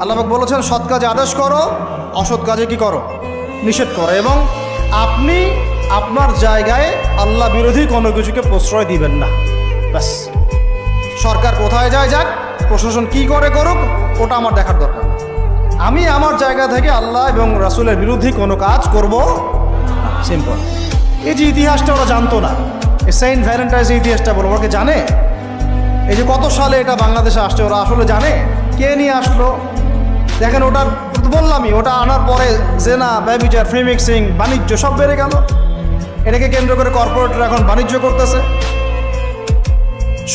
আল্লাহ পাক বলেছেন সৎ কাজে আদেশ করো, অসৎ কাজে কি করো, নিষেধ করো। এবং আপনি আপনার জায়গায় আল্লাহ বিরোধী কোনো কিছুকে প্রশ্রয় দিবেন না। ব্যাস, সরকার কোথায় যায় যাক, প্রশাসন কি করে করুক, ওটা আমার দেখার দরকার নেই। আমি আমার জায়গা থেকে আল্লাহ এবং রাসূলের বিরোধী কোনো কাজ করব না। সিম্পল। এই যে ইতিহাসটা ওরা জানতো না, এই সেন্ট ভ্যালেন্টাইন্স ইতিহাসটা বলো, ওরা কি জানে? এই যে কত সালে এটা বাংলাদেশে আসছে, ওরা আসলে জানে? কে নিয়ে আসলো? দেখেন, ওটার বললামই, ওটা আনার পরে জেনা, ব্যভিচার, ফ্রি মিক্সিং, বাণিজ্য সব বেড়ে গেল। এটাকে কেন্দ্র করে কর্পোরেটরা এখন বাণিজ্য করতেছে।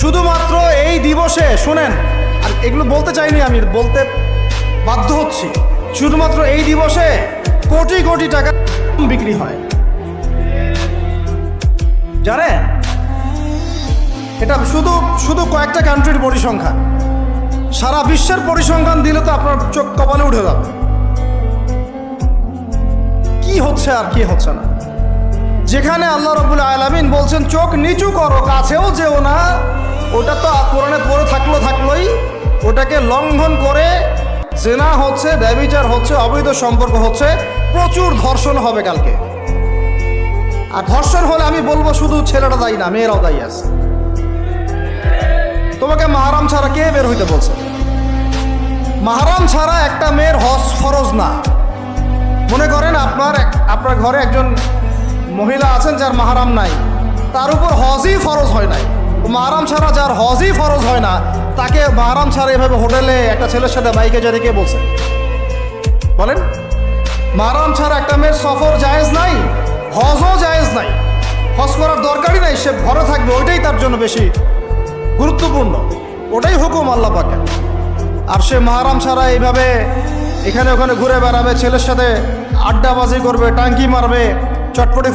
শুধুমাত্র এই দিবসে শুনেন, আর এগুলো বলতে চাইনি, আমি বলতে বাধ্য হচ্ছি, শুধুমাত্র এই দিবসে কোটি কোটি টাকা বিক্রি হয়, জানেন? এটা শুধু শুধু কয়েকটা কান্ট্রির পরিসংখ্যান। সারা বিশ্বের পরিসংখ্যান দিলে তো আপনার চোখ কপালে উঠে যাবে। কি হচ্ছে আর কি হচ্ছে না। যেখানে আল্লাহ রাব্বুল আলামিন বলছেন চোখ নিচু করো, কাছেও যেও না, ওটা তো কোরআনে পড়ে থাকলোই, ওটাকে লঙ্ঘন করে জেনা হচ্ছে, ব্যভিচার হচ্ছে, অবৈধ সম্পর্ক হচ্ছে, প্রচুর ধর্ষণ হবে কালকে। আর ধর্ষণ হলে আমি বলবো শুধু ছেলেটা দায়ী না, মেয়েরাও দায়ী আছে। তোমাকে মাহরাম ছাড়া কে বের হইতে বলছে? মাহরাম ছাড়া একটা মেয়ের হজ ফরজ না। মনে করেন আপনার ঘরে একজন মহিলা আছেন যার মাহরাম নাই, তার উপর হজই ফরজ হয় নাই। মাহরাম ছাড়া যার হজই ফরজ হয় না, তাকে মাহরাম ছাড়া এভাবে হোটেলে একটা ছেলের সাথে বাইকে যেতে কে বলছে? বলেন। মাহরাম ছাড়া একটা মেয়ের সফর জায়েজ নাই, হজও জায়েজ নাই, হজ করার দরকারই নাই, সে ঘরে থাকবে, ওইটাই তার জন্য বেশি গুরুত্বপূর্ণ, ওটাই হুকুম আল্লাহ পাকের। আর সে মাহরাম ছাড়া এইভাবে এখানে ওখানে ঘুরে বেড়াবে, ছেলের সাথে আড্ডাবাজি করবে, টাঙ্কি মারবে, চটপটি